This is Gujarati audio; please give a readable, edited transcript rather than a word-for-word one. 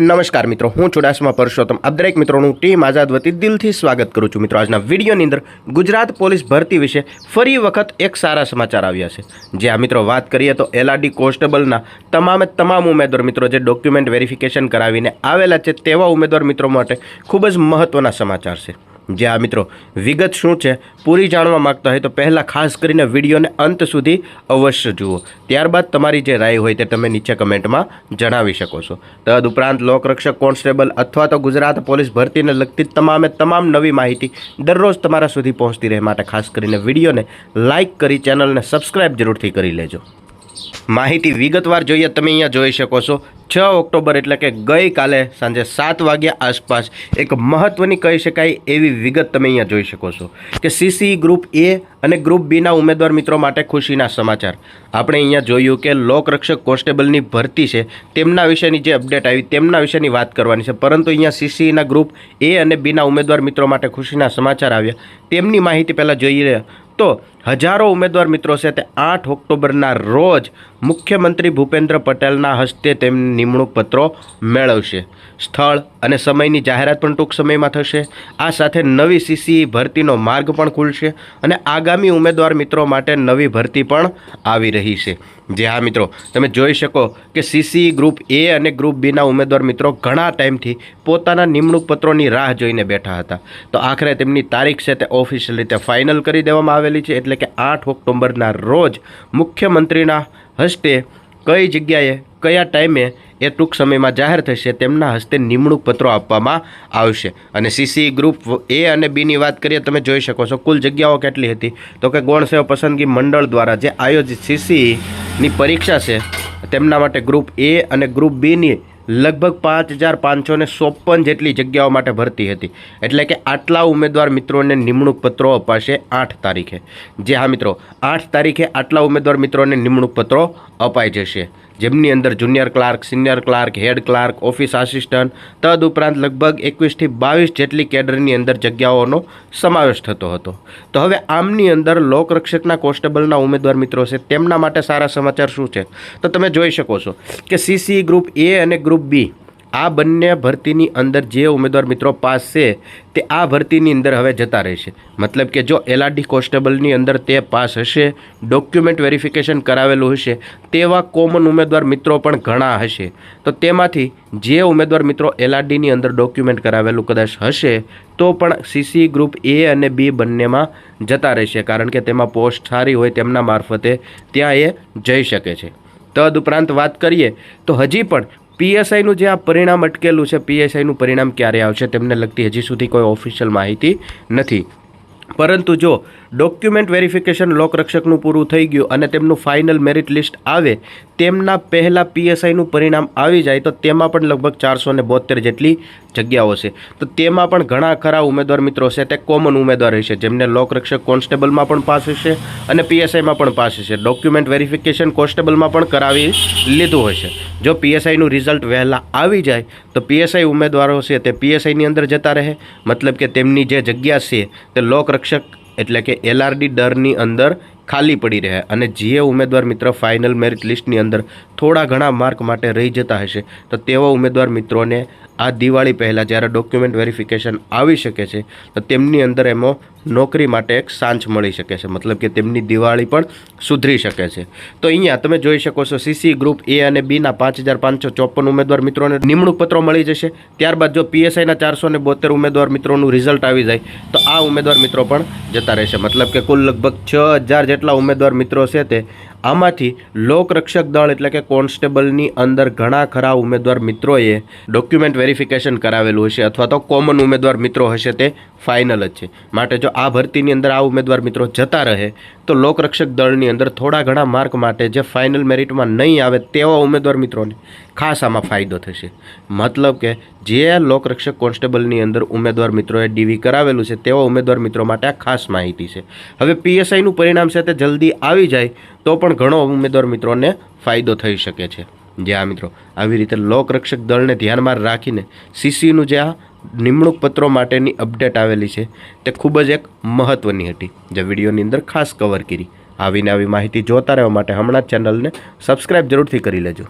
નમસ્કાર મિત્રો, હું ચુડાસમા પરસોત્તમ આપ દરેક મિત્રોનું ટીમ આઝાદ વતી દિલથી સ્વાગત કરું છું। મિત્રો, આજના વિડીયોની અંદર ગુજરાત પોલીસ ભરતી વિશે ફરી વખત એક સારા સમાચાર આવ્યા છે। જ્યાં મિત્રો વાત કરીએ તો એલઆરડી કોન્સ્ટેબલના તમામ ઉમેદવાર મિત્રો જે ડોક્યુમેન્ટ વેરિફિકેશન કરાવીને આવેલા છે તેવા ઉમેદવાર મિત્રો માટે ખૂબ જ મહત્વના સમાચાર છે। જ્યાં મિત્રો વિગત શું છે પૂરી જાણવા માંગતા હોય તો પહેલાં ખાસ કરીને વિડીયોને અંત સુધી અવશ્ય જુઓ, ત્યારબાદ તમારી જે રાય હોય તે તમે નીચે કમેન્ટમાં જણાવી શકો છો। તદુપરાંત લોકરક્ષક કોન્સ્ટેબલ અથવા તો ગુજરાત પોલીસ ભરતીને લગતી તમામ નવી માહિતી દરરોજ તમારા સુધી પહોંચતી રહે માટે ખાસ કરીને વિડીયોને લાઇક કરી ચેનલને સબસ્ક્રાઈબ જરૂરથી કરી લેજો। માહિતી વિગતવાર જોઈએ તમે અહીંયા જોઈ શકો છો। 6 ઓક્ટોબર એટલે કે ગઈકાલે સાંજે 7 વાગ્યા આસપાસ એક મહત્વની કહી શકાય એવી વિગત તમે અહીંયા જોઈ શકો છો કે સીસી ગ્રુપ એ અને ગ્રુપ બીના ઉમેદવાર મિત્રો માટે ખુશીના સમાચાર। આપણે અહીંયા જોયું કે લોકરક્ષક કોન્સ્ટેબલની ભરતી છે તેમના વિશેની જે અપડેટ આવી તેમના વિશેની વાત કરવાની છે, પરંતુ અહીંયા સીસીના ગ્રુપ એ અને બીના ઉમેદવાર મિત્રો માટે ખુશીના સમાચાર આવ્યા। તેમની માહિતી પહેલાં જોઈએ તો હજારો ઉમેદવાર મિત્રો છે તે 8 ઓક્ટોબરના રોજ મુખ્યમંત્રી ભૂપેન્દ્ર પટેલના હસ્તે તેમની નિમણૂક પત્રો મેળવશે। સ્થળ અને સમયની જાહેરાત પણ ટૂંક સમયમાં થશે। આ સાથે નવી સીસી ભરતીનો માર્ગ પણ ખુલશે અને આગામી ઉમેદવાર મિત્રો માટે નવી ભરતી પણ આવી રહી છે। જે હા મિત્રો તમે જોઈ શકો કે સીસી ગ્રુપ એ અને ગ્રુપ બીના ઉમેદવાર મિત્રો ઘણા ટાઈમથી પોતાના નિમણૂક પત્રોની રાહ જોઈને બેઠા હતા, તો આખરે તેમની તારીખ છે તે ઓફિશિયલ રીતે ફાઇનલ કરી દેવામાં આવેલી છે। એટલે કે 8 ઓક્ટોબરના રોજ મુખ્યમંત્રીના હસ્તે કઈ જગ્યાએ કયા ટાઈમે એ ટૂંક સમયમાં જાહેર થશે તેમના હસ્તે નિમણૂક પત્રો આપવામાં આવશે। અને સીસી ગ્રુપ એ અને બીની વાત કરીએ તમે જોઈ શકો છો કુલ જગ્યાઓ કેટલી હતી તો કે ગૌણ સેવા પસંદગી મંડળ દ્વારા જે આયોજિત સીસીની પરીક્ષા છે તેમના માટે ગ્રુપ એ અને ગ્રુપ બીની લગભગ 5554 જેટલી જગ્યાઓ માટે ભરતી હતી। એટલે કે આટલા ઉમેદવાર મિત્રોને નિમણૂક પત્રો અપાશે 8 તારીખે। જે હા મિત્રો 8 તારીખે આટલા ઉમેદવાર મિત્રોને નિમણૂક પત્રો અપાઈ જશે, જેમની અંદર junior clerk, senior clerk, head clerk, office assistant તદુપરાંત લગભગ 21 થી 22 જેટલી કેડરની અંદર જગ્યાઓનો સમાવેશ થતો હતો। તો હવે આમની અંદર લોકરક્ષકના કોન્સ્ટેબલના ઉમેદવાર મિત્રો છે તેમના માટે સારા સમાચાર શું છે તો તમે જોઈ શકો છો કે સીસી ગ્રુપ એ અને ગ્રુપ બી આ બંને ભરતીની અંદર જે ઉમેદવાર મિત્રો પાસ છે તે આ ભરતીની અંદર હવે જતા રહેશે। મતલબ કે જો એલઆરડી કોન્સ્ટેબલની અંદર તે પાસ હશે, ડોક્યુમેન્ટ વેરિફિકેશન કરાવેલું હશે તેવા કોમન ઉમેદવાર મિત્રો પણ ઘણા હશે, તો તેમાંથી જે ઉમેદવાર મિત્રો એલઆરડીની અંદર ડોક્યુમેન્ટ કરાવેલું કદાચ હશે તો પણ સીસી ગ્રુપ એ અને બી બંનેમાં જતા રહેશે, કારણ કે તેમાં પોસ્ટ સારી હોય તેમના મારફતે ત્યાં એ જઈ શકે છે। તદુપરાંત વાત કરીએ તો હજી પણ પીએસઆઈનું જે આ પરિણામ અટકેલું છે, પીએસઆઈનું પરિણામ ક્યારે આવશે તેમને લગતી હજી સુધી કોઈ ઓફિશિયલ માહિતી નથી, પરંતુ જો ડોક્યુમેન્ટ વેરિફિકેશન લોકરક્ષકનું પૂરું થઈ ગયું અને તેમનું ફાઇનલ મેરિટ લિસ્ટ આવે તેમના પહેલાં પીએસઆઈનું પરિણામ આવી જાય તો તેમાં પણ લગભગ 472 જેટલી જગ્યાઓ છે, તો તેમાં પણ ઘણા ખરા ઉમેદવાર મિત્રો છે તે કોમન ઉમેદવાર હશે જેમને લોકરક્ષક કોન્સ્ટેબલમાં પણ પાસ હશે અને પીએસઆઈમાં પણ પાસ હશે, ડોક્યુમેન્ટ વેરિફિકેશન કોન્સ્ટેબલમાં પણ કરાવી લીધું હશે। જો પીએસઆઈનું રિઝલ્ટ વહેલા આવી જાય તો પીએસઆઈ ઉમેદવારો છે તે પીએસઆઈની અંદર જતા રહે, મતલબ કે તેમની જે જગ્યા છે તે લોકરક્ષક એટલે કે એલઆરડી ડરની અંદર ખાલી પડી રહે અને જે ઉમેદવાર મિત્ર ફાઇનલ મેરિટ લિસ્ટની અંદર થોડા ઘણા માર્ક માટે રહી જતા હશે તો તેવા ઉમેદવાર મિત્રોને આ દિવાળી પહેલાં જ્યારે ડોક્યુમેન્ટ વેરિફિકેશન આવી શકે છે તો તેમની અંદર એમાં નોકરી માટે એક સાંચ મળી શકે છે, મતલબ કે તેમની દિવાળી પણ સુધરી શકે છે। તો અહીંયા તમે જોઈ શકો છો સીસી ગ્રુપ એ અને બીના 5554 ઉમેદવાર મિત્રોને નિમણૂક પત્રો મળી જશે। ત્યારબાદ જો પીએસઆઈના 472 ઉમેદવાર મિત્રોનું રિઝલ્ટ આવી જાય તો આ ઉમેદવાર મિત્રો પણ જતા રહેશે, મતલબ કે કુલ લગભગ 6000 જેટલા ઉમેદવાર મિત્રો છે તે આમાંથી લોકરક્ષક દળ એટલે કે કોન્સ્ટેબલની અંદર ઘણા ખરા ઉમેદવાર મિત્રોએ ડોક્યુમેન્ટ વેરિફિકેશન કરાવેલું હશે અથવા તો કોમન ઉમેદવાર મિત્રો હશે તે ફાઇનલ જ છે। માટે જો આ ભરતીની અંદર આ ઉમેદવાર મિત્રો જતા રહે તો લોકરક્ષક દળની અંદર થોડા ઘણા માર્ક માટે જે ફાઇનલ મેરિટમાં નહીં આવે તેવા ઉમેદવાર મિત્રોને ખાસ આમાં ફાયદો થશે। મતલબ કે જે લોકરક્ષક કોન્સ્ટેબલની અંદર ઉમેદવાર મિત્રોએ ડીવી કરાવેલું છે તેવા ઉમેદવાર મિત્રો માટે આ ખાસ માહિતી છે। હવે પીએસઆઈનું પરિણામ છે તે જલ્દી આવી જાય તો પણ ઘણો ઉમેદવાર મિત્રોને ફાયદો થઈ શકે છે। જે આ મિત્રો આવી રીતે લોકરક્ષક દળને ધ્યાનમાં રાખીને સીસીનું જે આ નિમણૂક પત્રો માટેની અપડેટ આવેલી છે તે ખૂબ જ એક મહત્ત્વની હતી જે વિડીયોની અંદર ખાસ કવર કરી। આવીને આવી માહિતી જોતા રહેવા માટે હમણાં જ ચેનલને સબસ્ક્રાઈબ જરૂરથી કરી લેજો।